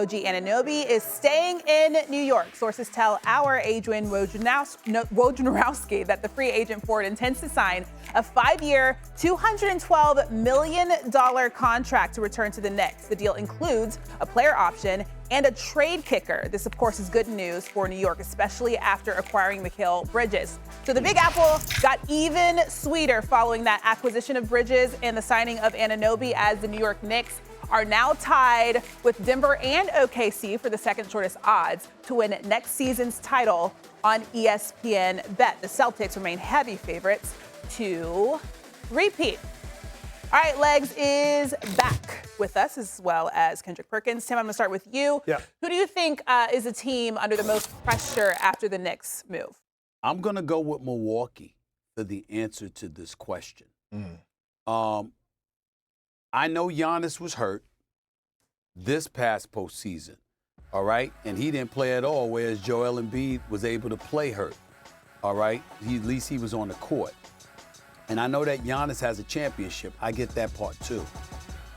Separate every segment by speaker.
Speaker 1: OG Anunoby is staying in New York. Sources tell our Adrian Wojnarowski that the free agent forward intends to sign a 5-year, $212 million contract to return to the Knicks. The deal includes a player option and a trade kicker. This, of course, is good news for New York, especially after acquiring Mikal Bridges. So the Big Apple got even sweeter following that acquisition of Bridges and the signing of Anunoby, as the New York Knicks are now tied with Denver and OKC for the second shortest odds to win next season's title on ESPN Bet. The Celtics remain heavy favorites to repeat. All right, Legs is back with us, as well as Kendrick Perkins. Tim, I'm going to start with you.
Speaker 2: Yeah.
Speaker 1: Who do you think is a team under the most pressure after the Knicks move?
Speaker 3: I'm going to go with Milwaukee for the answer to this question. I know Giannis was hurt this past postseason, all right? And he didn't play at all, whereas Joel Embiid was able to play hurt, all right? At least he was on the court. And I know that Giannis has a championship. I get that part too.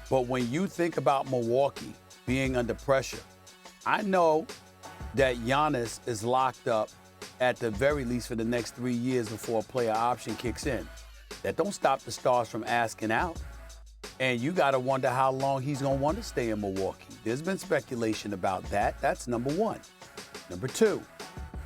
Speaker 3: But when you think about Milwaukee being under pressure, I know that Giannis is locked up at the very least for the next 3 years before a player option kicks in. That don't stop the stars from asking out. And you got to wonder how long he's going to want to stay in Milwaukee. There's been speculation about that. That's number one. Number two,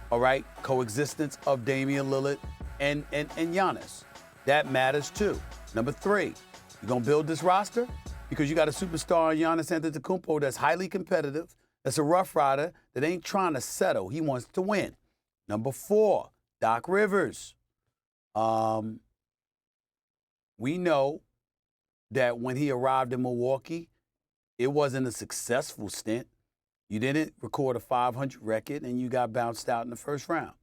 Speaker 3: all right, coexistence of Damian Lillard and Giannis. That matters too. Number three, you're going to build this roster because you got a superstar, Giannis Antetokounmpo, that's highly competitive, that's a rough rider, that ain't trying to settle. He wants to win. Number four, Doc Rivers. We know that when he arrived in Milwaukee, it wasn't a successful stint. You didn't record a 500 record, and you got bounced out in the first round.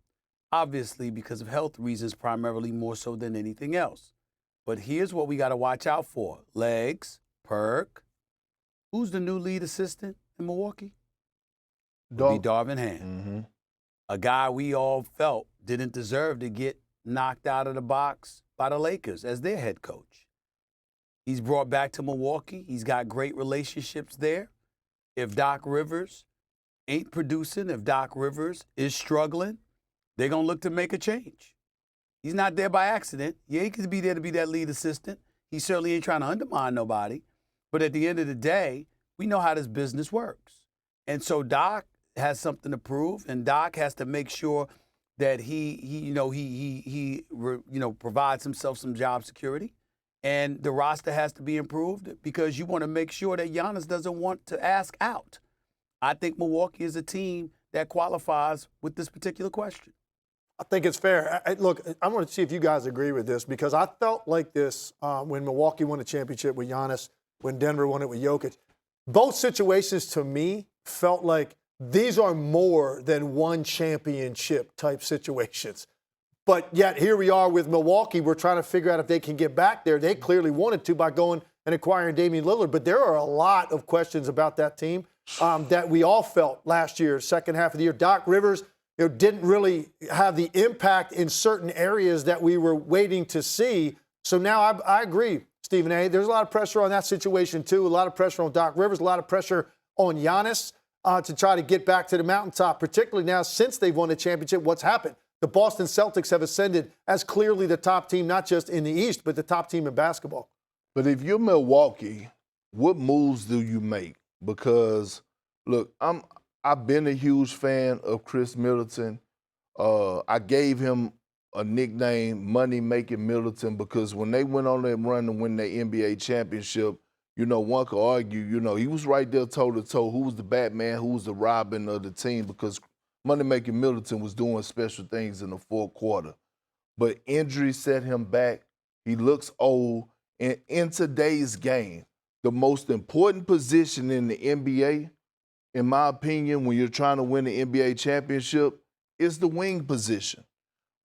Speaker 3: Obviously, because of health reasons, primarily more so than anything else. But here's what we got to watch out for. Legs, Perk. Who's the new lead assistant in Milwaukee? Would be Darvin Ham. A guy we all felt didn't deserve to get knocked out of the box by the Lakers as their head coach. He's brought back to Milwaukee. He's got great relationships there. If Doc Rivers ain't producing, if Doc Rivers is struggling, they're going to look to make a change. He's not there by accident. Yeah, he could be there to be that lead assistant. He certainly ain't trying to undermine nobody. But at the end of the day, we know how this business works. And so Doc has something to prove, and Doc has to make sure that he provides himself some job security. And the roster has to be improved because you want to make sure that Giannis doesn't want to ask out. I think Milwaukee is a team that qualifies with this particular question.
Speaker 2: I think it's fair. Look, I want to see if you guys agree with this because I felt like this when Milwaukee won the championship with Giannis, when Denver won it with Jokic. Both situations to me felt like these are more than one championship type situations. But yet here we are with Milwaukee. We're trying to figure out if they can get back there. They clearly wanted to by going and acquiring Damian Lillard. But there are a lot of questions about that team that we all felt last year, second half of the year. Doc Rivers didn't really have the impact in certain areas that we were waiting to see. So now I agree, Stephen A. There's a lot of pressure on that situation, too. A lot of pressure on Doc Rivers, a lot of pressure on Giannis to try to get back to the mountaintop, particularly now since they've won the championship. What's happened? The Boston Celtics have ascended as clearly the top team, not just in the East, but the top team in basketball.
Speaker 4: But if you're Milwaukee, what moves do you make? Because, look, I've been a huge fan of Chris Middleton. I gave him a nickname, Money Making Middleton, because when they went on that run to win the NBA championship, one could argue, he was right there toe-to-toe. Who was the Batman? Who was the Robin of the team? Because Money-Making Middleton was doing special things in the fourth quarter. But injury set him back. He looks old. And in today's game, the most important position in the NBA, in my opinion, when you're trying to win the NBA championship, is the wing position.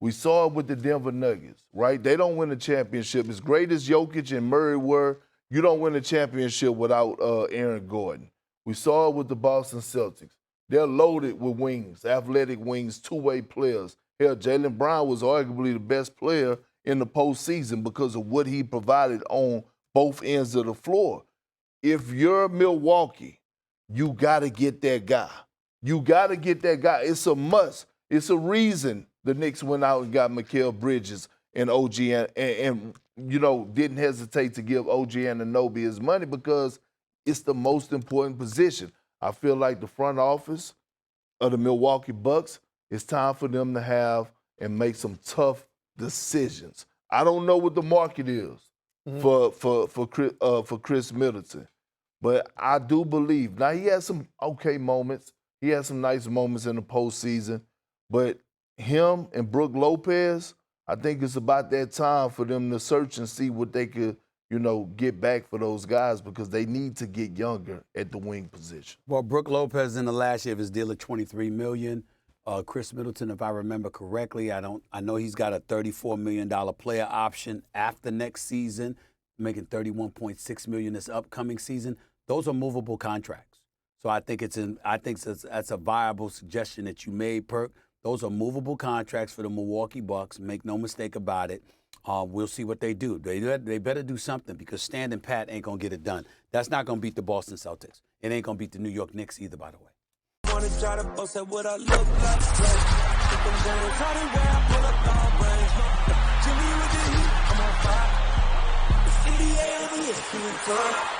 Speaker 4: We saw it with the Denver Nuggets, right? They don't win a championship. As great as Jokic and Murray were, you don't win a championship without Aaron Gordon. We saw it with the Boston Celtics. They're loaded with wings, athletic wings, two-way players. Hell, Jaylen Brown was arguably the best player in the postseason because of what he provided on both ends of the floor. If you're Milwaukee, you got to get that guy. You got to get that guy. It's a must. It's a reason the Knicks went out and got Mikal Bridges and OG and didn't hesitate to give OG Anunoby his money because it's the most important position. I feel like the front office of the Milwaukee Bucks, it's time for them to have and make some tough decisions. I don't know what the market is for Chris Middleton, but I do believe. Now, he had some okay moments. He had some nice moments in the postseason, but him and Brook Lopez, I think it's about that time for them to search and see what they could, get back for those guys because they need to get younger at the wing position.
Speaker 3: Well, Brook Lopez in the last year of his deal at $23 million. Chris Middleton, if I remember correctly, I know he's got a $34 million player option after next season, making $31.6 million this upcoming season. Those are movable contracts. So I think that's a viable suggestion that you made, Perk. Those are movable contracts for the Milwaukee Bucks. Make no mistake about it. We'll see what they do. They better do something because standing pat ain't going to get it done. That's not going to beat the Boston Celtics. It ain't going to beat the New York Knicks either, by the way.
Speaker 5: Wanna try to boast at what I look like. Think I'm gonna try to wear I pull up long range. Jimmy with the heat, I'm on fire. It's NBA over here, feeling tough.